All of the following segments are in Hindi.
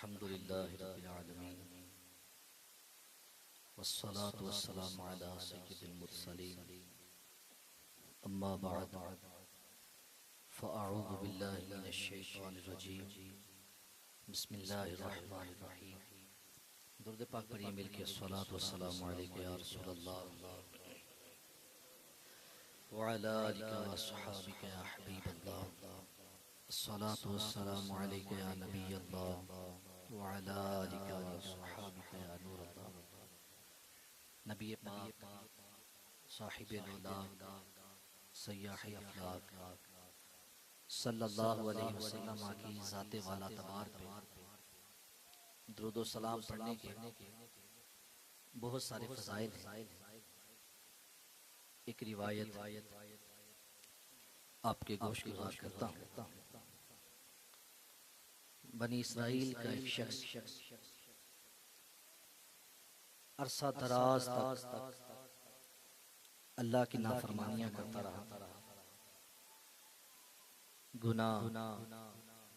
अल्हम्दुलिल्लाहि रब्बिल आलमीन वस्सलातु वस्सलामु अला सय्यिदिल मुरसलीन अम्मा बअद फ़अऊज़ु बिल्लाहि मिनश शैतानिर रजीम बिस्मिल्लाहिर रहमानिर रहीम। दुरूद पाक पढ़िए मिलके अस्सलातु वस्सलामु अलैका या रसूलल्लाह व अला आलिका व अस्हाबिका या हबीबल्लाह। अस्सलातु वस्सलामु अलैका या नबियल्लाह व अला आलिका व अस्हाबिका या नूरल्लाह। नबी पाक साहिबे लौलाद सय्याहे अफलाक सल्लल्लाहु अलैहि वसल्लम की ज़ाते वाला तबार पे दुरूद व सलाम पढ़ने के बहुत सारे फ़ज़ाइल हैं। एक रिवायत आपके गोश गुज़ार करता हूँ। बनी इसराइल का एक शख्स अरसा दराज तक अल्लाह की नाफरमानियां करता रहा। गुनाह,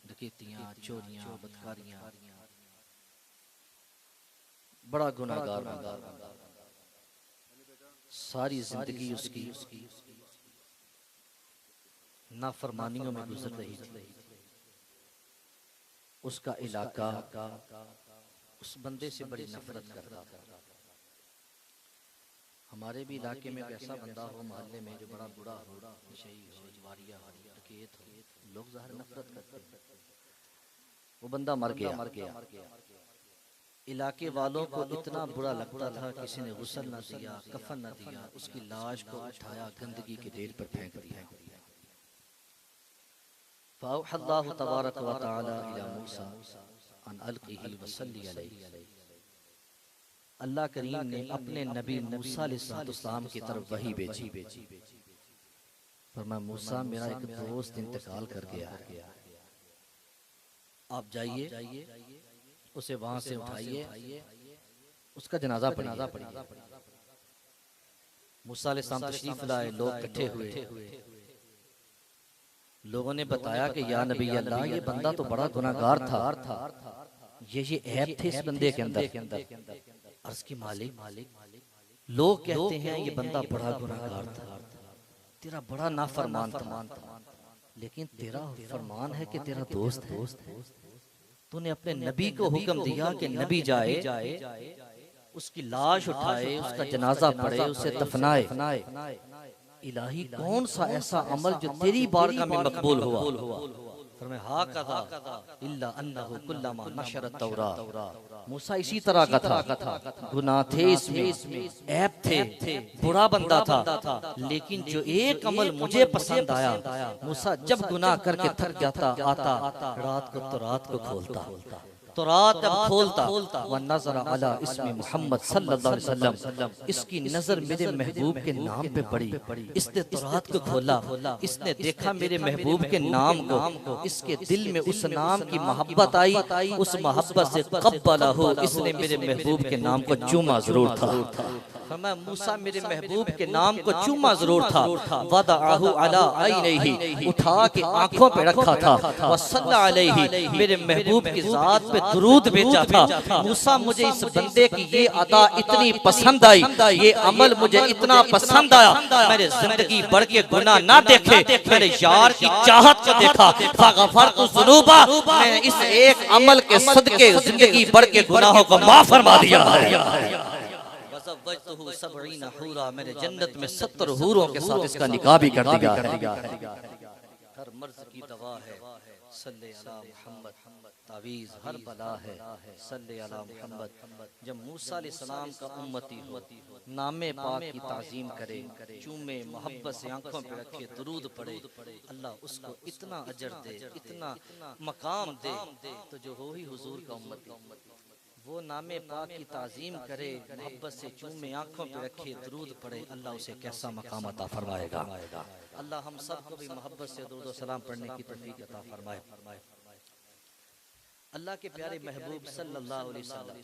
डकैतियां, चोरियां, बदकारियां, बड़ा गुनाहगार बंदा। सारी जिंदगी उसकी नाफरमानियों में गुजर रही थी। उसका इलाका उस बंदे से बड़ी नफरत करता था। हमारे भी इलाके में ऐसा बंदा हो मोहल्ले में जो बड़ा बुरा हो, नशई हो, जवारिया हो, डकैत हो, लोग ज़ाहिर नफरत करते हैं। वो बंदा मर गया। इलाके वालों को इतना बुरा लगता था, किसी ने गुस्ल न दिया, कफन न दिया, उसकी लाश को उठाया गंदगी के ढेर पर फेंक दिया। फ़अौहल्लाहु तबारक व तआला इला मूसा अन अलक़िही व सल्ली अलैहि। अल्लाह करीम ने अपने नबी मूसा अलैहिस्सलाम की तरफ वही भेजी। फरमाया मूसा मेरा एक दोस्त इंतकाल कर गया है, आप जाइए उसे वहां से उठाइए, उसका जनाजा पढ़िए। मूसा अलैहिस्सलाम तशरीफ लाए, लोग इकट्ठे हुए। लोगों ने बताया कि या नबी अल्लाह ये बंदा तो बड़ा गुनाहगार था, ये ऐब थे इस बंदे के अंदर। अर्ज़ की मालिक लोग कहते हैं ये बंदा बड़ा गुनाहगार था, तेरा बड़ा नाफरमान था, लेकिन तेरा फरमान है कि तेरा दोस्त है। तूने अपने नबी को हुक्म दिया कि नबी जाए, उसकी लाश उठाए, उसका जनाजा पढ़े, उसे दफनाए। इलाही कौन सा ऐसा अमल जो तेरी बारगाह में मकबूल हुआ? फरमाया हाकज़ा इल्ला अन्नहु कुल्लमा नशरत तौरात। मूसा इसी तरह का था, गुनाह थे इसमें, ऐब थे, बुरा बंदा था, लेकिन जो एक अमल मुझे पसंद आया, मूसा जब गुनाह करके थक जाता आता रात को खोलता, तो रात अब खोलता व नज़र अला इस्मी मोहम्मद सल्लल्लाहु अलैहि वसल्लम, इसकी नजर मेरे महबूब के नाम पे पड़ी। इसने तो रात को खोला, इसने देखा मेरे महबूब के नाम को, इसके दिल में उस नाम की मोहब्बत आई, उस मोहब्बत से क़ब्बला हो, इसने मेरे महबूब के नाम को चूमा जरूर था। फरमाया मूसा मेरे महबूब के नाम को चूमा जरूर था। वदअहु अला ऐनैहि, उठा के आंखों पे रखा था। वसल्ला अलैहि, मेरे महबूब की जात पे दुरूद भेजा था। मूसा मुझे इस बंदे की ये अदा इतनी पसंद आई, ये अमल मुझे इतना पसंद आया, मैंने जिंदगी बढ़ के गुनाह ना देखे, मेरे यार की चाहत को देखा। फगफरतु ज़ुनूबा, मैंने इस एक अमल के सदके जिंदगी बढ़ के गुनाहों को माफ फरमा दिया है। मेरे जन्नत में 70 हूरों के साथ इसका निकाह भी कर दिया है। हर मर्ज की दवा है सल्ले अला मुहम्मद, तावीज़ हर बला है सल्ले अला मुहम्मद। जब मूसा अलैहिस्सलाम का उम्मती हो, नामे पाक की ताज़ीम करे, चूमे मोहब्बत से आंखों पे रखे, दुरूद पढ़े, अल्लाह उसको इतना अजर दे, इतना मकाम दे, तो जो हो ही हुजूर का उम्मती वो नामे पाक की ताज़ीम करे, मोहब्बत से चूमे आंखों पे रखे, दुरूद पढ़े, अल्लाह उसे कैसा मकाम अता फरमाएगा। अल्लाह हम सबको भी मोहब्बत से दुरूद सलाम पढ़ने की तौफीक अता फरमाए। अल्लाह के प्यारे महबूब सल्लल्लाहु अलैहि वसल्लम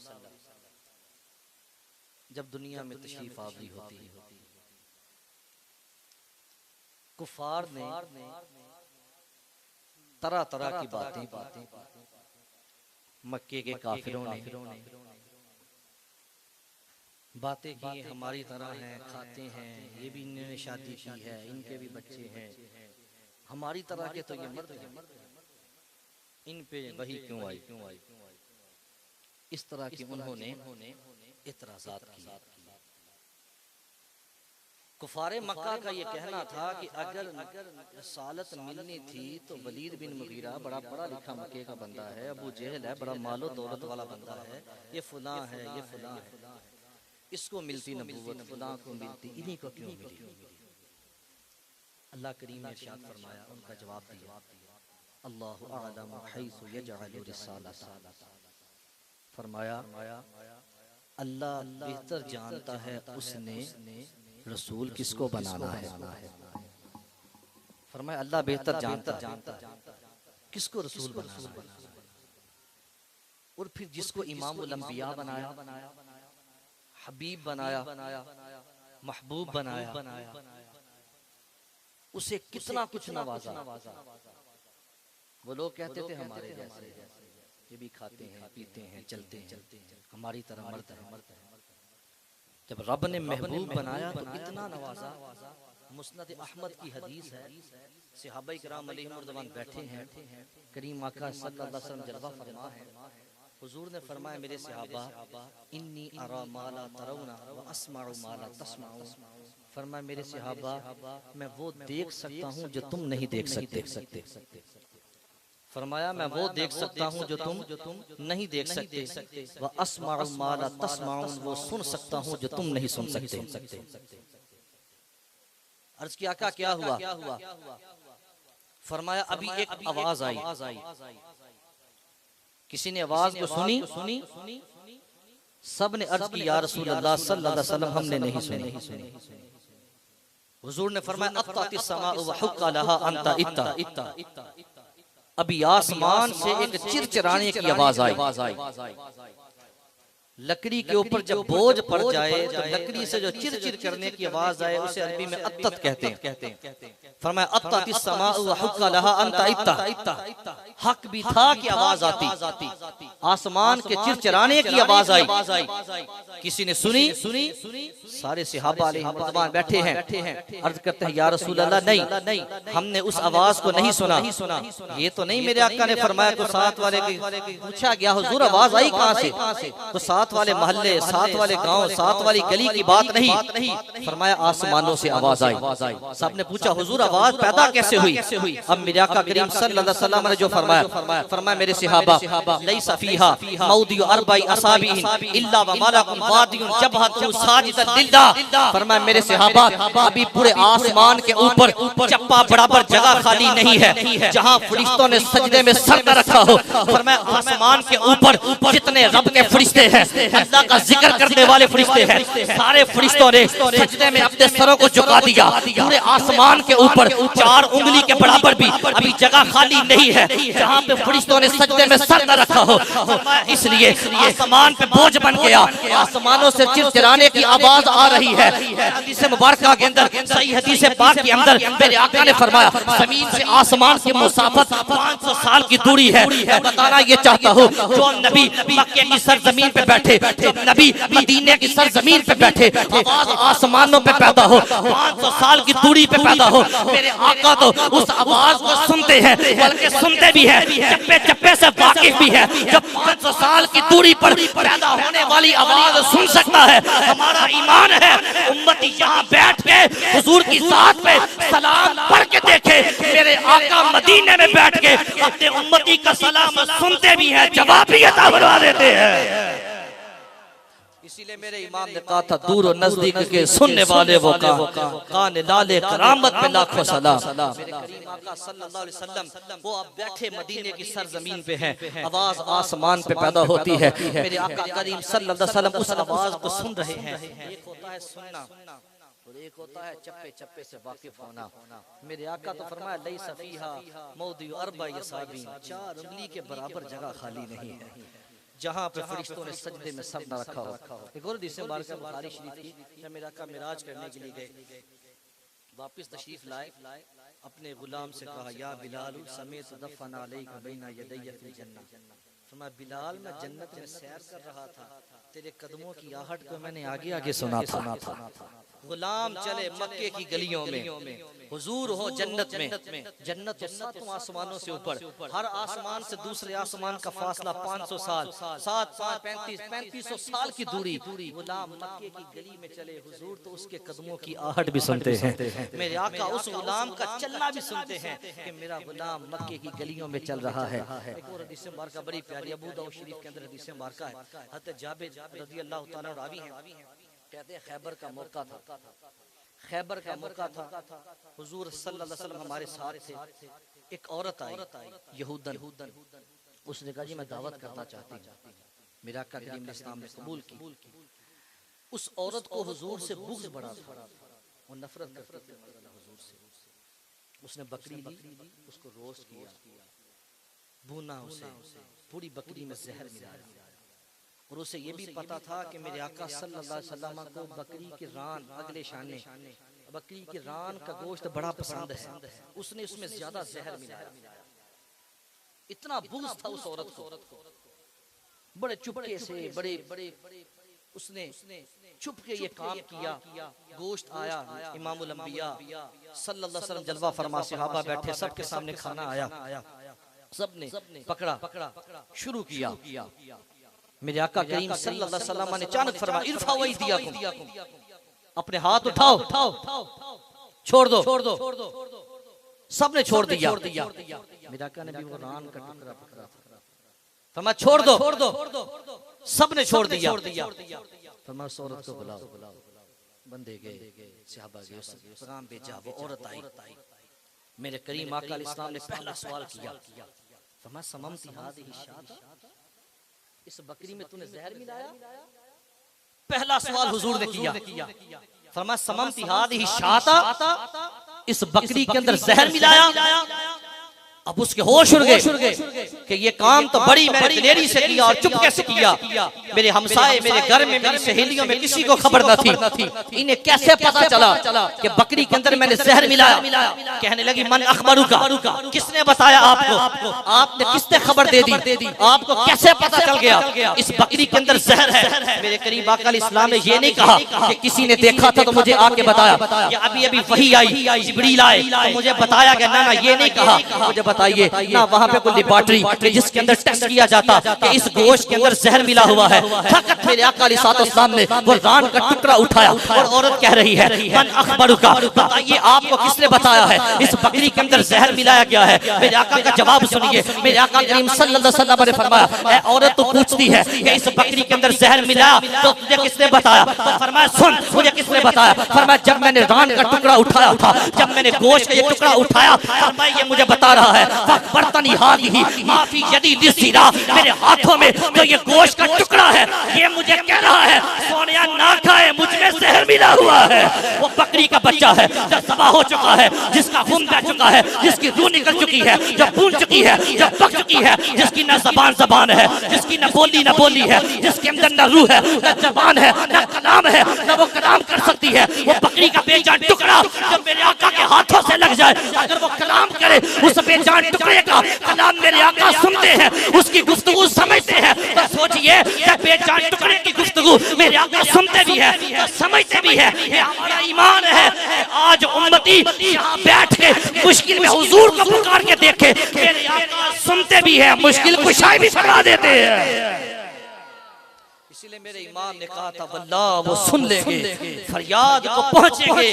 जब दुनिया में तशरीफ आवरी होती है, कुफार ने तरह तरह की बातें मक्के के काफिरों ने बातें की, हमारी तरह हैं, खाते हैं, ये भी इन्होंने शादी की है, इनके भी बच्चे हैं, हमारी तरह के तो ये मर्द हैं, इन पे वही क्यों आई। इस तरह की उन्होंने इतराज़ात किए। कुफारे मक्का का ये कहना था कि अगर रसालत मिलनी थी तो वलीद बिन मुगीरा बड़ा पढ़ा लिखा मक्के का बंदा है, अबू जहल है बड़ा मालो दौलत वाला बंदा है, ये फुला है, ये फुला है, इसको मिलती नबूवत, फुला को मिलती, इन्हीं को क्यों मिली। अल्लाह करीम ने इरशाद फरमाया, उनका जवाब दिया, अल्लाहु अअलम हैसु यजअलु रिसालता, फरमाया अल्लाह बेहतर जानता है उसने रसूल किसको बनाना है। फरमाया अल्लाह बेहतर जानता किसको रसूल बनाना है। और फिर जिसको इमामुल अंबिया बनाया, हबीब बनाया, महबूब बनाया, उसे कितना कुछ नवाजा। वो लोग कहते थे हमारे जैसे, ये भी खाते हैं, पीते हैं, चलते हैं, हमारी तरह मर्द है। जब रब ने महबूब बनाया तो इतना नवाजा। मुस्नद अहमद की हदीस है, सहाबा किराम अलैहिर्रज़वान बैठे हैं, करीम आका सल्लल्लाहु अलैहि वसल्लम जलवा फरमा है। हुजूर ने फरमाया, मेरे सहाबा, इन्नी अरा मा ला तरौना व अस्मअु मा ला तस्मऊन, फरमाया मेरे सहाबा, मैं वो देख सकता हूँ जो तुम नहीं देख सकते। फरमाया मैं वो देख सकता हूँ जो तुम नहीं देख सकते। व अस्मअु मा ला तस्मऊन, वो सुन सकता हूँ जो तुम नहीं सुन सकते। अर्ज किया क्या हुआ? फरमाया अभी एक आवाज आई, किसी ने आवाज को सुनी, सब ने अर्ज की या रसूल अल्लाह सल्लल्लाहु अलैहि वसल्लम, हमने नहीं सुनी। हुजूर ने फरमाया अत्तातिस समाउ व हुक्का लहा अंता इत्ता, अभी आसमान से एक चिरचिराने की आवाज आई। लकड़ी के ऊपर जब बोझ पड़ जाए तो लकड़ी से जो चिरचिर करने की आवाज आए उसे अरबी में अत्तत कहते हैं। फरमाया अत्तातिस समाउ व हुक्का लहा अंता इत्ता, हक भी था कि आवाज आती, आसमान के चिरचिराने की आवाज आई। किसी ने सुनी, सारे सहाबा अलैहिर्रज़वान बैठे हैं, अर्ज करते हैं या रसूल अल्लाह, नहीं, हमने उस आवाज को नहीं सुना। ये तो नहीं मेरे आका ने फरमाया। तो साथ वाले पूछा गया, हुजूर आवाज आई कहाँ से? तो साथ वाले मोहल्ले, साथ वाले गांव, साथ वाली गली की बात नहीं, फरमाया आसमानों से आवाज आई। साहब ने पूछा हुजूर आवाज पैदा कैसे हुई? अब मेरे आका करीम सल्लल्लाहु अलैहि वसल्लम ने जो फरमाया मेरे सहाबा, लैसा फीहा मौदिउ अरबाई असाबिहिन इल्ला व मलकुन वादियुन जबहतु साजिदन लिल्लाह, फरमाया मेरे सहाबा, अभी पूरे आसमान के ऊपर चप्पा बराबर जगह खाली नहीं है जहां फरिश्तों ने सजदे में सर कर रखा हो। फरमाया आसमान के ऊपर जितने रब के फरिश्ते हैं, अल्लाह का जिक्र करने वाले फरिश्ते हैं, सारे फरिश्तों ने सजदे में अपने सरों को झुका दिया। पूरे आसमान के ऊपर 4 उंगली के बराबर भी अभी जगह खाली नहीं है जहाँ पे फरिश्तों ने सजदे में सर न रखा हो। इसलिए आसमान पे बोझ बन गया, आसमानों से चिरचिराने की आवाज आ रही है। हदीस मुबारक के अंदर, सही हदीस पाक के अंदर मेरे आका ने फरमाया, जमीन से आसमान की मुसाफत 500 साल की दूरी है। मैं बताना ये चाहता हूँ, जो नबी मक्के की सरजमीन पे बैठे, जब नबी मदीने की सरजमीन पे बैठे, आवाज आसमानों पे पैदा हो, 500 साल की दूरी पे पैदा हो, मेरे आका तो उस आवाज को सुनते हैं, बल्कि सुनते भी हैं, चप्पे चप्पे से वाकिफ भी है। जब 500 साल की दूरी पर पैदा होने वाली आवाज सुन सकता है, हमारा ईमान है उम्मती यहाँ बैठ के हुजूर की जात पे सलाम पढ़ के देखे, मेरे आका मदीने में बैठ के अपने उम्मती का सलाम सुनते भी हैं, जवाब भी अता फरमा देते हैं। इसीलिए मेरे इमाम ने कहा था, दूर और नजदीक के सुनने वाले वो कान लाले करामत पे लाखों सलाम। मेरे करीम आका सल्लल्लाहु अलैहि वसल्लम वो अब बैठे मदीने की सरजमीन पे हैं, आवाज आसमान पे पैदा होती है। मेरे आका करीम सल्लल्लाहु अलैहि वसल्लम उस आवाज को सुन रहे हैं। एक होता है सुनना और एक होता है चप्पे चप्पे से वाकिफ होना। मेरे आका तो फरमाया लैसा फीहा मौदिउ अरबाई असाबिन, 4 उंगली के बराबर जगह खाली नहीं है जहाँ पे फरिश्तों ने सजदे में सर न रखा हो। एक और हदीस मुबारक बुखारी शरीफ की, जब मेरा आका मिराज करने के लिए गए, वापस तशरीफ लाए, अपने गुलाम से कहा या बिलाल समेत दफन अलैका बैना यदैया फिल जन्नह, फरमाया बिलाल मैं जन्नत में सैर कर रहा था, तेरे कदमों की आहट को मैंने आगे आगे सुना था। गुलाम चले मक्के की गलियों में, हुजूर हो जन्नत में। जन्नत तो सातों आसमानों से ऊपर, हर आसमान से दूसरे आसमान का फासला 500 साल, 7 5 3500 साल की दूरी। गुलाम मक्के की गली में चले, हुजूर तो उसके कदमों की आहट भी सुनते हैं, मेरे आका उस गुलाम का चलना भी सुनते हैं कि मेरा गुलाम मक्के की गलियों में चल रहा है। एक और हदीस मुबारका बड़ी प्यारी, अबू दाऊद शरीफ के अंदर हदीस मुबारका है। हज़रत जाबिर रज़ियल्लाहु ताला रावी हैं, कहते हैं खैबर का मौका था, खैबर का मौका था, हुजूर सल्लल्लाहु अलैहि वसल्लम हमारे साथ थे। एक औरत आई यहूदन, उसने कहा जी मैं दावत करना चाहती हूँ, मेरा आका करीम ने इस्लाम में कबूल की। उस औरत को हुजूर से बुग़्ज़ बड़ा था, वो नफरत करती थी हुजूर से। उसने बकरी ली, उसको रोस्ट किया, भूना उसे, पूरी बकरी में जहर मिलाया। और उसे ये भी पता था कि मेरे आका सल्लल्लाहु अलैहि वसल्लम को बकरी के रान, अगले शाने बकरी के रान का गोश्त बड़ा पसंद है, उसने उसमें ज्यादा जहर मिलाया। इतना बुग़्ज़ था उस औरत को, बड़े चुपके से बड़े उसने चुप के ये काम किया। गोश्त आया, इमामुल अंबिया सल्लल्लाहु अलैहि वसल्लम जलवा फरमा, सहाबा बैठे, सबके सामने खाना आया, सबने पकड़ा शुरू किया। मेरे आका करीम सल्लल्लाहु अलैहि वसल्लम ने अचानक फरमाया इरफा वैदियाकुम, अपने हाथ उठाओ, छोड़ दो। सबने छोड़ दिया। मेरे आका ने भी वो रान का टुकड़ा पकड़ा था, फरमाया छोड़ दो। सबने छोड़ दिया। फरमाया उस औरत को बुलाओ। बंदे गए, सहाबा गए, उस पैगाम भेजा, वो औरत आई। मेरे करीम आका अलैहिस्सलाम ने पहला सवाल किया, फरमाया सममति हादिही शाता, इस बकरी में तूने जहर मिलाया? पहला सवाल हुजूर ने किया। फरमाया सममति हादिही शाता, इस बकरी के अंदर जहर मिलाया। अब उसके होश उड़ गए कि ये काम तो बड़ी मैंने दिलेरी से किया और चुपके से किया। मेरे हमसाए, मेरे घर में, मेरी सहेलियों में किसी को खबर न थी। इन्हें कैसे पता चला कि बकरी के अंदर मैंने जहर मिलाया? कहने लगी मन अखबरुका, किसने बताया आपको? आपने किसने खबर दे दी? आपको कैसे पता चल गया इस बकरी के अंदर जहर है? मेरे करीब आका अलैहिस्सलाम ने ये नहीं कहा कि किसी ने देखा था तो मुझे आके बताया, या अभी अभी वही आई, जिब्रील आए तो मुझे बताया गया। ना, ये नहीं कहा मुझे बताइए ना, वहाँ पे कोई लेबोरेटरी जिसके अंदर टेस्ट किया जाता कि इस गोश्त के अंदर जहर मिला हुआ है। फकत मेरे आका अलैहिस्सलाम ने वो रान का टुकड़ा उठाया और औरत कह रही है मन अखबरुका, बताइए आपको किसने बताया है इस बकरी के अंदर जहर मिलाया गया है? मेरे आका का जवाब सुनिए। मेरे आका करीम सल्लल्लाहु अलैहि वसल्लम ने फरमाया, औरत तो पूछती है कि इस बकरी के अंदर जहर मिला तो तुझे किसने बताया? तो फरमाया सुन, मुझे किसने बताया? फरमाया जब मैंने रान का टुकड़ा उठाया था, जब मैंने गोश्त का ये टुकड़ा उठाया, फरमाया ये मुझे बता रहा है बर्तनी हादी माफी यदी लिसीरा, मेरे हाथों में जो ये गोश्त का टुकड़ा है ये मुझे कह रहा है सोनिया ना खाए, मुझमें जहर मिला हुआ है। वो बकरी का बच्चा है जो ज़बा हो चुका है, जिसका खून बह चुका है, जिसकी रूह निकल चुकी है, जो भून चुकी है, जो पक चुकी है, जिसकी ना जबान है, जिसकी ना बोली है, जिसके अंदर ना रूह है, ना जबान है, ना कलाम है, ना वो कलाम कर सकती है। वो बकरी का बेजान टुकड़ा जब मेरे आका के हाथों से लग जाए, अगर वो कलाम करे, उस बेजान टुकड़े का कलाम मेरे आका सुनते हैं, उसकी गुफ्तगू समझते हैं, तो सोचिए जब बेजान टुकड़े की गुफ्तगू मेरे आका सुनते भी है तो समझते भी है, ये हमारा ईमान है। आज उम्मती यहाँ बैठ के मुश्किल में हुजूर को पुकार के देखे, मेरे आका सुनते भी है, मुश्किल कुशाई भी फरमा देते हैं। इसलिए मेरे इमाम ने कहा था वल्लाह वो सुन लेंगे, फरियाद को पहुंचेंगे।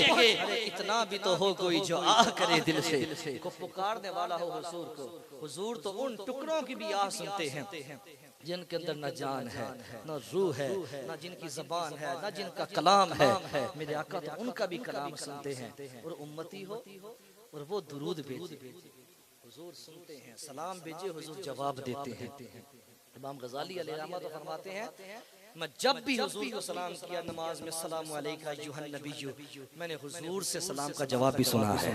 इतना भी तो हो कोई जो आह करे दिल से, को पुकारने वाला हो हुजूर को। हुजूर तो उन टुकड़ों की भी आह सुनते हैं जिनके अंदर न जान है, न रूह है, न जिनकी जबान है, न जिनका कलाम है। मेरे आका तो उनका भी कलाम सुनते हैं। और उम्मती हो और वो दुरूद भेजे, हुजूर सुनते हैं, सलाम भेजे, हुजूर जवाब देते हैं। इमाम गजाली अलैहिर्रहमत तो फरमाते हैं मैं जब भी हुजूर को सलाम किया नमाज में, सलाम अलैका अय्युहन नबिय्यु, मैंने हुजूर से सलाम का जवाब भी सुना है।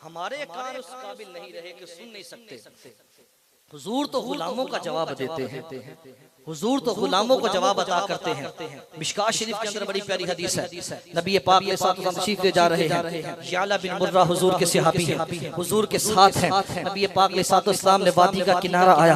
हमारे कान उस काबिल नहीं रहे कि सुन नहीं सकते, हुजूर तो गुलामों का जवाब देते हैं, हुजूर तो गुलामों को जवाब अता करते हैं। मिशकात शरीफ के अंदर बड़ी प्यारी हदीस है, नबी पाक के साथ तशरीफ ले जा रहे हैं, याला बिन मुर्रा हुजूर के सहाबी हैं, हुजूर के साथ हैं। नबी पाक के साथ इस्लाम ने वादी का किनारा आया,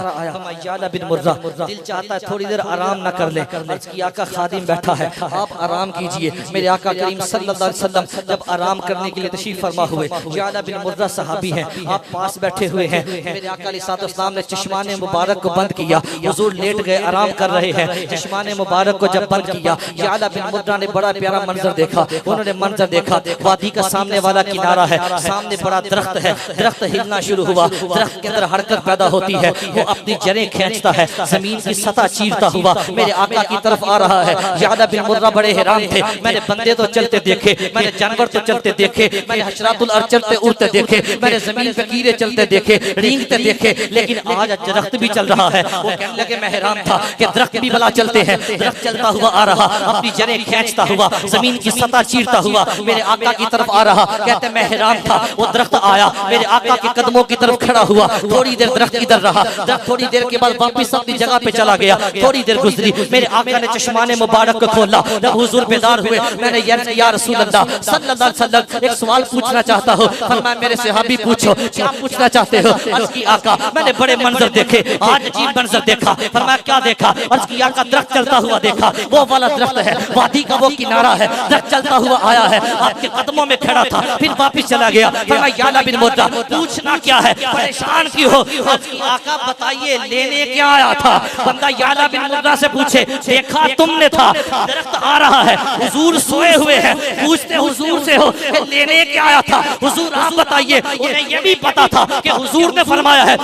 याला बिन मुर्रा दिल चाहता है थोड़ी देर आराम ना कर ले। अर्ज की आका खादिम बैठा है, आप आराम कीजिए। मेरे आका करीम सल्लल्लाहु अलैहि वसल्लम जब आराम करने के लिए तशरीफ फरमा हुए, याला बिन मुर्रा सहाबी हैं, आप पास बैठे हुए हैं। मेरे आका के साथ इस्लाम ने चश्माने मुबारक को बंद किया, हुजूर लेट गए, आराम कर रहे हैं। चश्माने मुबारक को जब बंद किया, याला बिन मुर्रा ने बड़ा प्यारा मंजर देखा। उन्होंने मंजर देखा, वादी का सामने वाला किनारा है, सामने बड़ा दरख्त है, दरख्त हिलना शुरू हुआ, दरख्त के अंदर हरकत पैदा होती है, वो अपनी जड़ें खींचता है, जमीन की सतह चीरता हुआ मेरे आका की तरफ आ रहा है। याला बिन मुर्रा बड़े हैरान थे, मैंने बंदे तो चलते देखे, मैंने जानवर तो चलते देखे, मैंने हशरातुल अर्ज चलते उड़ते देखे, मैंने जमीन पे कीड़े चलते देखे, रेंगते देखे, लेकिन आज दरख्त भी चल रहा है। वो कहने लगे मैं हैरान था कि दरख्त भी भला चलते हैं। दरख्त चलता हुआ आ रहा, अपनी जड़ें खींचता हुआ, जमीन की सतह चीरता हुआ मेरे आका की तरफ आ रहा। कहते मैं हैरान था, वो दरख्त आया, मेरे आका के कदमों की तरफ खड़ा हुआ, थोड़ी देर दरख्त इधर रहा, दरख्त थोड़ी देर के बाद वापस अपनी जगह पे चला गया। थोड़ी देर गुजरी, मेरे आका ने चश्माने मुबारक को खोला, जब हुजूर बेदार हुए, मैंने या रसूल अल्लाह सल्लल्लाहु अलैहि वसल्लम एक सवाल पूछना चाहता हूँ। फरमाया मेरे सहाबी पूछो, क्या पूछना चाहते हो? अर्ज की आका मैंने बड़े मंजर देखे, आज अजीब मंजर देखा। फरमाया क्या देखा? अर्ज की आका दरख्त चलता हुआ देखा, वो वाला दरख्त है, वादी का वो किनारा है, दरख्त चलता हुआ आया है, आपके कदमों में खड़ा था, फिर वापस चला गया। फरमाया याला बिन मुर्रा पूछना क्या है, परेशान क्यों हो? अर्ज की आका बताइए लेने क्या आया था? बंदा याला बिन मुर्रा से पूछे, देखा तुमने था, दरख्त आ रहा है, हुजूर सोए हुए हैं, पूछते हुजूर से हो लेने क्या आया था? हुजूर आप बताइए। उन्हें यह भी पता था कि हुजूर ने फरमाया है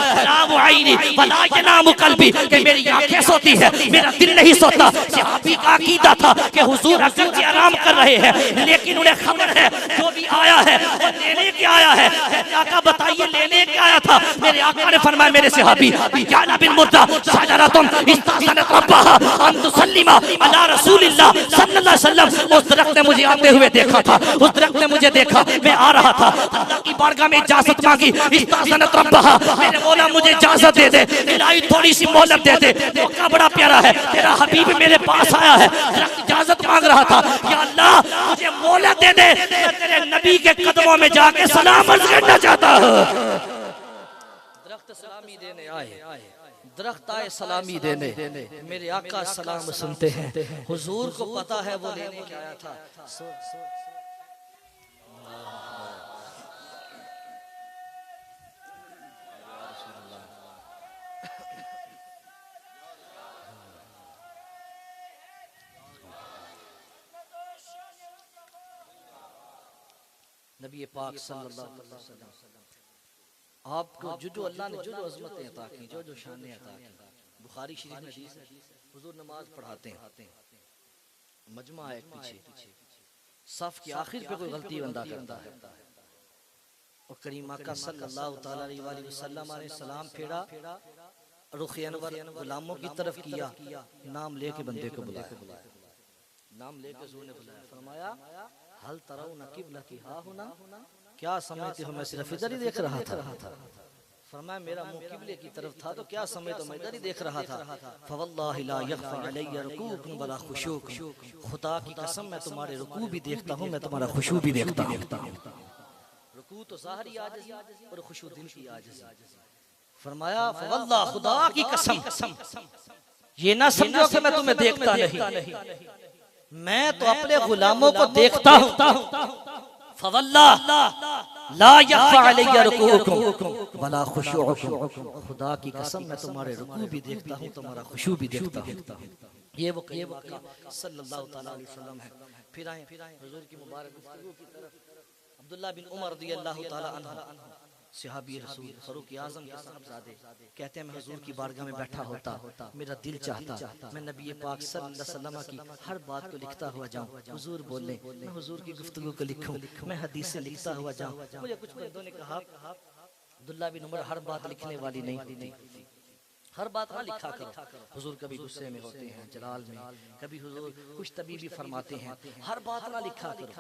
कि मेरी आंखें सोती है, मेरा दिल नहीं सोता। सहाबी का अकीदा था कि हुजूर अगरचे आराम कर रहे हैं, लेकिन उन्हें खबर है जो भी आया है वो लेने क्या आया है। आका बताइए लेने क्या आया था? मेरे आका ने फरमाया मेरे सहाबी याला बिन मुर्रा शजरतुन इस्तासनत रब्बहा अन तुसल्लिमा अला रसूलिल्लाह सल्लल्लाहु अलैहि वसल्लम। उस दरख्त ने मुझे आते हुए देखा था, उस दरख्त ने मुझे देखा, मैं आ रहा था, अल्लाह की बारगाह में इजाजत मांगी, इस्तासनत रब्बहा, मेरे मौला मुझे इजाजत दे दे, इलाही थोड़ी सी मोहलत दे दे, मौका बड़ा प्यारा है, तेरा हबीब मेरे पास आया है, इजाजत मांग रहा था, या अल्लाह मुझे मोहलत दे दे, मैं तेरे नबी के कदमों में जाके सलाम अर्ज करना चाहता हूं। दरख्त सलामी देने आए, दरख्त आए सलामी देने, मेरे आका सलाम सुनते हैं। हुजूर को पता है वो लेने क्या आया था। नबी पाक सल्लल्लाहु अलैहि वसल्लम आपको जो अल्लाह ने जो अज़मतें अता की, जो शानें अता की, बुखारी शरीफ में हदीस है, हुजूर नमाज पढ़ाते हैं, मजमा है पीछे, सफ के आखिर पे कोई गलती बंदा करता है, और करीम आका सल्लल्लाहु तआला अलैहि वसल्लम ने सलाम फेरा, रुख अनवर गुलामों की तरफ किया, नाम लेके बंदे को बुलाया, नाम लेके हुजूर ने बुलाया, फरमाया हल तराउना किबलती हा हुना, क्या समझते हो मैं सिर्फ इधर ही देख रहा था? फरमाया मेरा मुंह किबले की तरफ था, तो क्या समय तो मैं इधर ही देख रहा था। फवल्लाहि ला यख्फा अलैया रुकूकुम वला खुशूकुम, खुदा की कसम मैं तुम्हारे रुकू भी देखता हूँ, मैं तुम्हारा खुशू भी देखता हूँ। रुकू तो ज़ाहिरी आजिज़ी और खुशू दिल की आजिज़ी। फरमाया फवल्लाह खुदा की कसम ये ना समझो कि मैं तुम्हें देखता नहीं, मैं तो अपने गुलामों को देखता हूँ। फवल्लाह ला यख्फा अलैया रुकूकुम वला खुशूकुम, खुदा की कसम मैं तुम्हारे रुकू भी देखता हूँ, तुम्हारा खुशू भी देखता हूँ। ये वो सल्लल्लाहु तआला अलैहि वसल्लम है। फिर आए हुजूर की मुबारक गुफ्तगू की तरफ। अब्दुल्लाह बिन उमर रज़ियल्लाहु तआला अन्हु सहाबी रसूल फारूक आज़म के साहबजादे कहते हैं मैं हुजूर की बारगाह में बैठा होता, मेरा दिल चाहता मैं नबी पाक सल्लल्लाहु अलैहि वसल्लम की हर बात को लिखता हुआ जाऊं। हुजूर बोले मैं हुजूर की गुफ्तगू को लिखूं, मैं हदीसें लिखता हुआ जाऊं। मुझे कुछ बंदों ने कहा अब्दुल्लाह बिन उमर हर बात लिखने वाली नहीं होती, हर बात ना लिखा करो। हुजूर कभी गुस्से में होते हैं, जलाल में, कभी हुजूर कुछ तबीबी फरमाते हैं, हर बात ना लिखा करो।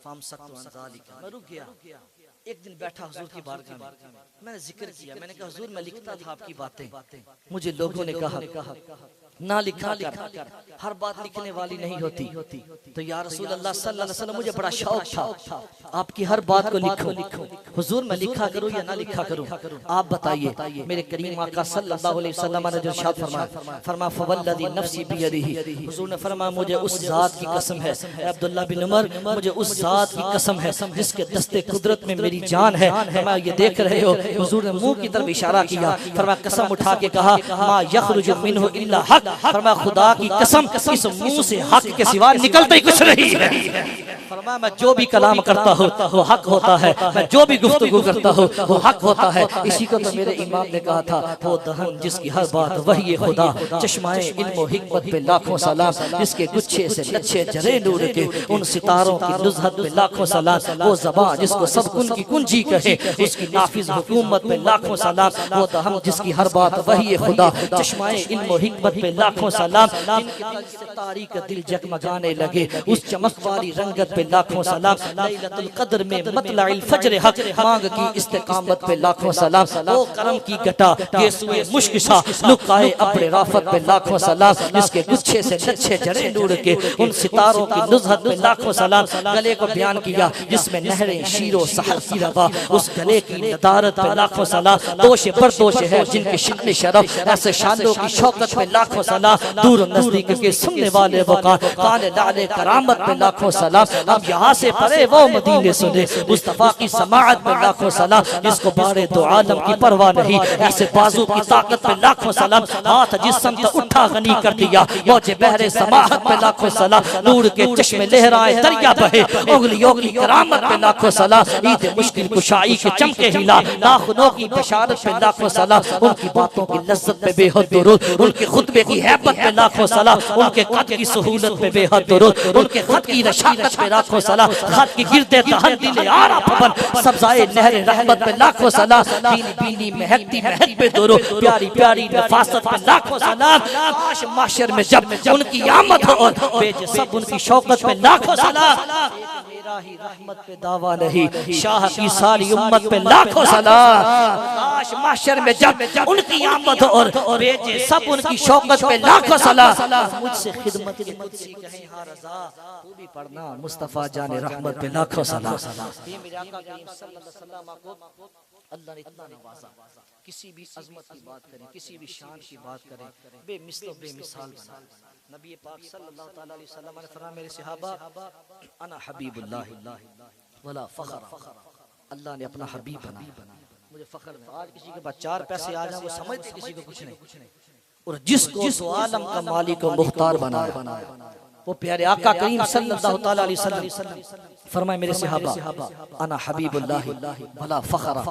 फाम सख्त मैं रुक गया, एक दिन बैठा हुजूर की बारगाह में, मैंने जिक्र किया, मैंने कहा हुजूर मैं लिखता था आपकी बातें, मुझे लोगों ने कहा ना लिखा कर, हर बात लिखने वाली नहीं होती। तो या रसूल अल्लाह सल्लल्लाहु अलैहि वसल्लम मुझे बड़ा शौक था आपकी हर बात को लिखूं। हुजूर मैं लिखा करूं या ना लिखा करूं, आप बताइए। मेरे करीम आका सल्लल्लाहु अलैहि वसल्लम ने जो इरशाद फरमाया फवल्लदी नफ्सी बियदिही, हुजूर ने फरमाया मुझे उस जात की कसम है, अब्दुल्लाह बिन उमर मुझे उस जात की कसम है जिसके दस्ते कुदरत में मेरी जान है। फरमाया ये देख रहे हो, हुजूर ने मुंह की तरफ इशारा किया, फरमाया कसम उठा के कहा मा यखरुजु मिनहु इल्ला हक, फरमाया खुदा की कसम इस मुंह से हक के सिवा निकलता ही कुछ नहीं है। फरमाया मैं जो भी कलाम करता हूँ वो हक होता है, मैं जो भी गुफ्तगू करता हूँ वो हक होता है। इसी को तो मेरे इमाम ने कहा था, वो दहन जिसकी हर बात वही खुदा, चश्माए इल्म हिकमत पे लाखों सलाम, जिसके गुच्छे से लच्छे जरे नूर के, उन सितारों की नुज़हत पे लाखों सलाम, वो ज़बान जिसको सब कुन की कुंजी कहे, उसकी नाफिज हुकूमत पे लाखों सलाम, वो दहन जिसकी हर बात वही खुदा, चश्माए इल्म हिकमत पे लाखों सलाम, जिनके दिल से तारीक दिल जगमगाने लगे, उस चमक वाली रंगत पे लाखों सलाम, लैलतुल कद्र में मतलइल फज्र हक, मांग की इस्तिकामत पे लाखों सलाम, वो करम की घटा गेसुए मुश्क सा लुकाए अपने राफत पे लाखों सलाम, जिसके गुच्छे से लच्छे जरे नूर के, उन सितारों की नुज़हत पे लाखों सलाम। गले को बयान किया जिसमें नहरें शीरो सहर की रवा, उस गले की नदारत पे लाखों सलाम, दोष बरदोश है जिनके शान शरफ, ऐसे शानों की शौकत पे लाखों सलाम, दूर नजदीक के सुनने वाले वकार, कान लाले करामत पे लाखों सलाम। अब यहाँ से परे वो मदीने सुने, मुस्तफा की समाअत पे लाखों सलाम, जिसको बारे दो आलम की परवाह नहीं, ऐसे बाजू की ताकत पे लाखों सलाम, हाथ जिस समत उठा गनी कर दिया, मौजे बहरे समाअत पे लाखों सलाम, नूर के चश्मे लहराए दरिया बहे, उंगलियों की करामत पे लाखों सलाम, ईद मुश्किल कुशाई के चमके हिला, नाखूनों की बशारत पे लाखों सलाम, उनकी बातों की लज्जत पे बेहद दुरूद, उनके खुतबे की हैबत पे लाखों सलाम, उनके कद की सहूलत पे बेहद दुरूद, उनके खत की रशाकत पे लाखों सलाम, खत की गिरते दहन दिले आरा पवन, सब्जाए नहर रहमत पे लाखों सलाम, बीनी बीनी महकती महक पे दुरूद, प्यारी प्यारी नफासत पे लाखों सलाम। काश माशर में जब उनकी आमद हो और बेज सब उनकी शौकत पे लाखों सलाम, मेरा ही रहमत पे दावा नहीं, शाह की सारी उम्मत पे लाखों सलाम। काश माशर में जब उनकी आमद हो और बेजे सब उनकी शौकत पे लाखों सलाम, मुझसे खिदमत की मुझसे कहें हाँ रज़ा, तू भी पढ़ना मुस्तफा जाने रहमत पे लाखों सलाम। ये मेरे आका करीम सल्लल्लाहु अलैहि वसल्लम को अल्लाह ने इतना नवाजा, किसी भी अजमत की बात करें, किसी भी शान की बात करें, बेमिसल बेमिसाल बना। नबी पाक सल्लल्लाहु अलैहि वसल्लम ने फरमाया मेरे सहाबा अना हबीबुल्लाह वला फखर, अल्लाह ने अपना हबीब बनाया, मुझे फखर नहीं। आज किसी के पास चार पैसे आ जाए वो समझते किसी को कुछ नहीं, और जिसको तो आलम का मालिक और मुख्तार बनाया वो प्यारे आका करीम सल्लल्लाहु अलैहि वसल्लम फरमाए मेरे सहाबा अना हबीबुल्लाह भला फखरा,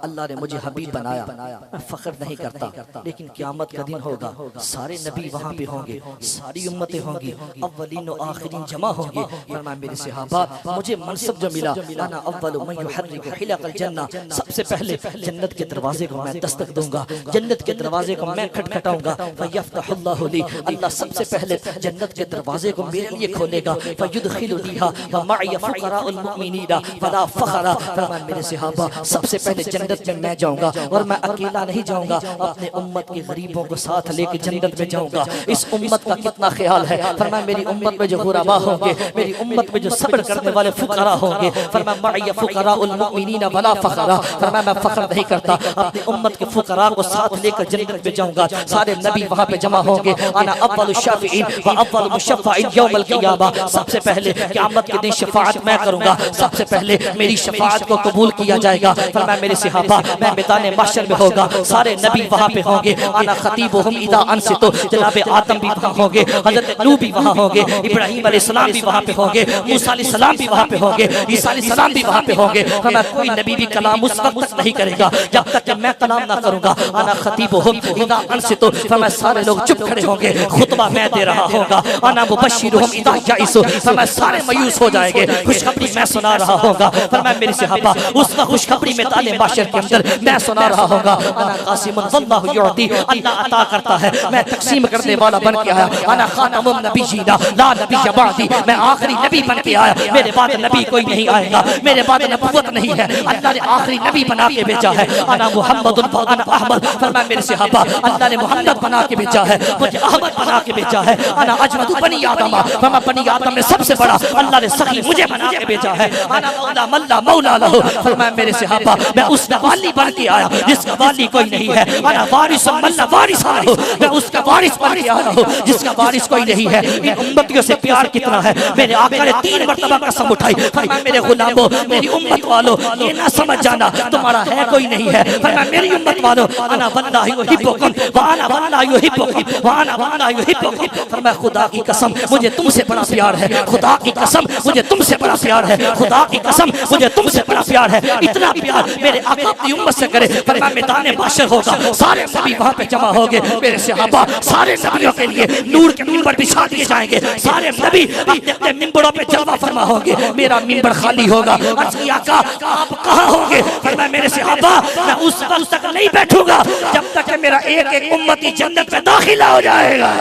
अल्लाह ने मुझे हबीब बनाया, मैं फख्र नहीं करता, लेकिन क़यामत का दिन होगा, सारे नबी वहाँ पे होंगे, सारी उम्मतें होंगी, अव्वलीन और आखिरीन जमा होंगे। फरमाए मेरे सहाबा मुझे मनसब जो मिला, अना अव्वलु मन युहर्रिकु हिलकल जन्नह, सबसे पहले जन्नत के दरवाजे को मैं दस्तक दूंगा, जन्नत के दरवाजे को मैं खटखटाऊंगा, फयफ्तहुल्लाहु ली, अल्लाह सबसे पहले जन्नत के दरवाजे को मेरे लिए खोलेगा, फयुदखिलुनीहा व मअय फुक़राउल मुमिनीना फला फखरा। फरमाया मेरे सहाबा सबसे पहले जन्नत में मैं जाऊंगा, और मैं अकेला नहीं जाऊंगा, अपने उम्मत के गरीबों को साथ लेके जन्नत में जाऊंगा। इस उम्मत का कितना ख्याल है, फरमाया मेरी उम्मत में जो गुरबा होंगे, मेरी उम्मत में जो सब्र करने वाले फुकरा होंगे, फरमाया मअय फुक़राउल मुमिनीना वला फखरा, फरमाया मैं फख्र नहीं करता, अपनी उम्मत के फुकरा को साथ लेकर जन्नत में जाऊंगा, सारे नबी वहां पे जमा होंगे। अना अव्वलु शाफिईन व अव्वलु मुशफ़्फ़ईन यौमल क़ियामा, सबसे पहले क़यामत के दिन शफाअत मैं करूंगा, सबसे पहले मेरी शफाअत को कबूल किया जाएगा। फरमाया मेरे सहाबा मैं मैदान महशर में होगा, सारे नबी वहां पे होंगे, अना खतीबुहुम इदा अनसितु, जनाब आदम भी वहां होंगे, हजरत नूह भी वहां होंगे, इब्राहीम अलैहिस्सलाम भी वहां पे होंगे, मूसा अलैहिस्सलाम भी वहां पे होंगे, ईसा अलैहिस्सलाम भी वहां पे होंगे। फरमाया कोई नबी भी कलाम उस वक्त तक नहीं करेगा जब तक कि मैं कलाम ना करूंगा। अना खतीबुहुम इदा अनसितु, फरमाया सारे लोग चुप खड़े होंगे, खुतबा मैं दे रहा होगा। अना वबश्शिरहुम इदा याइसु, फरमाया सारे मायूस हो जाएंगे, खुशखबरी मैं सुना रहा होगा। फरमाया मेरे सहाबा उस वक्त खुशखबरी में ताले माशर के अंदर मैं सुना रहा होगा, अना कासिमुन वल्लाहु युअती, अल्लाह अता करता है, मैं तकसीम करने वाला बन के आया। अना खातमुन नबिय्यीना ला नबिय्य बादी, मैं आखिरी नबी बन के आया, मेरे बाद नबी कोई नहीं आएगा, मेरे बाद नबूवत नहीं है, अल्लाह ने आखिरी नबी बना के भेजा है। अना मुहम्मदुन व अना अहमद, फरमाया मेरे सहाबा अल्लाह ने मोहम्मद बना के भेजा है, मुझे अहमद बना के भेजा है। अना अजमदु बनी आदम, फरमाया बनी आदम में सबसे बड़ा अल्लाह ने सखी मुझे बना के भेजा है। अना मौला मल्ला मौला लहु, फरमाया मेरे सहाबा मैं उसका वाली बन के आया जिसका वाली कोई नहीं है। अना वारिस मल्ला वारिस लहु, मैं उसका वारिस बन के आया हूं जिसका वारिस कोई नहीं है। इन उम्मतियों से प्यार कितना है, मेरे आका ने 3 मरतबा कसम उठाई, फरमाया मेरे गुलामों मेरी उम्मत वालों ये ना समझ जाना तुम्हारा है कोई नहीं है, फरमाया मेरी उम्मत वालों अना वल्लाहि युहिब्बुकुम व अना वल्लाहि युहिब्बुकुम व अना वल्लाहि युहिब्बुकुम, फरमाया खुदा की कसम मुझे तुमसे बड़ा प्यार है, खुदा की कसम मुझे तुमसे बड़ा प्यार है, खुदा की कसम मुझे तुमसे बड़ा प्यार है। इतना प्यार मेरे आका अपनी उम्मत से करे, फरमाया मैदान महशर होगा, सारे नबी वहां पे जमा होंगे, मेरे सहाबा सारे नबियों के लिए नूर के मिंबर बिछा दिए जाएंगे, सारे नबी अपने अपने मिंबरों पे जलवा फरमा होंगे, मेरा मिंबर खाली होगा। अर्ज़ किया आका आप कहाँ होंगे, फरमाया मेरे सहाबा मैं उस वक्त तक नहीं बैठूंगा जब तक कि मेरा एक एक उम्मती जन्नत में दाखिला हो जाएगा।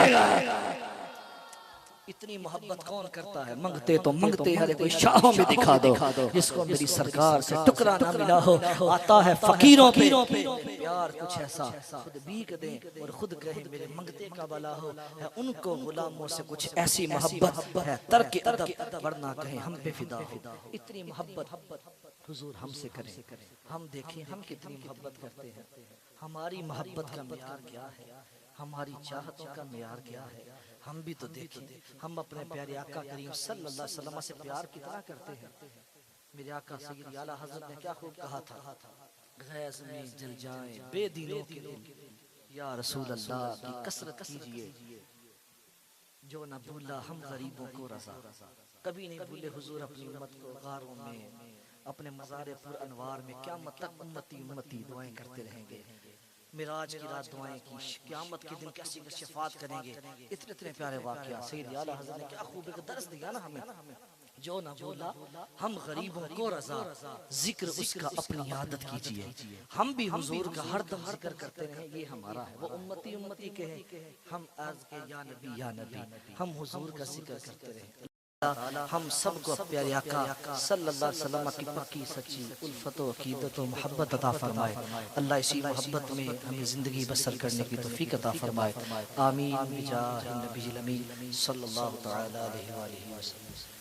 इतनी मोहब्बत कौन करता है, मंगते तो मंगते हैं, कोई शाहों में दिखा दो जिसको मेरी सरकार से टुकड़ा ना मिला हो। आता है फकीरों पे प्यार कुछ ऐसा, खुद भीख दे और खुद कहे मेरे मंगते का भला हो, है उनको गुलामों से कुछ ऐसी मोहब्बत है तर्क अदब वरना कहे हम पे फिदा हो। इतनी मोहब्बत हुजूर हमसे करें, हम देखें हम कितनी मोहब्बत करते हैं। हमारी मोहब्बत का मेयार क्या है, हमारी चाहतों का मेयार क्या है, हम भी तो देखें। हम अपने प्यारे आका करीम सल्लल्लाहु अलैहि वसल्लम से प्यार कितना करते हैं। मेरे आका सय्यद आला हज़रत ने क्या खूब कहा था, गैज़ में जल जाएं बेदीनों के दिल, या रसूल अल्लाह की कसरत कीजिए, जो न भूला हम गरीबों को रज़ा। कभी नहीं भूले हुजूर अपनी उम्मत को गारों में, अपने मज़ारे पुर अनवार में क़यामत तक उम्मती उम्मती दुआएं करते रहेंगे। मिराज की रात दुआएं की, क़यामत के दिन कैसी शफ़ाअत करेंगे। इतने इतने प्यारे वाक़या सय्यद आला हज़रत ने क्या खूब एक दर्स दिया ना हमें, जो न बोला हम गरीबों को रज़ा, जिक्र उसका अपनी आदत कीजिए। हम भी हुजूर का हरदम जिक्र करते रहे, ये हमारा है। वो उम्मती उम्मती के हैं, हम अर्ज़ के या नबी या नबी, हम हुजूर का जिक्र करते रहे। हम सबको प्यारे आका सल्लल्लाहु अलैहि वसल्लम की पक्की सच्ची उल्फत व अकीदत व मोहब्बत अता फरमाए। अल्लाह इसी मोहब्बत में हमें ज़िंदगी बसर करने की तौफीक अता फरमाए। आमीन बिजाह नबील अमीन सल्लल्लाहु तआला अलैहि वसल्लम।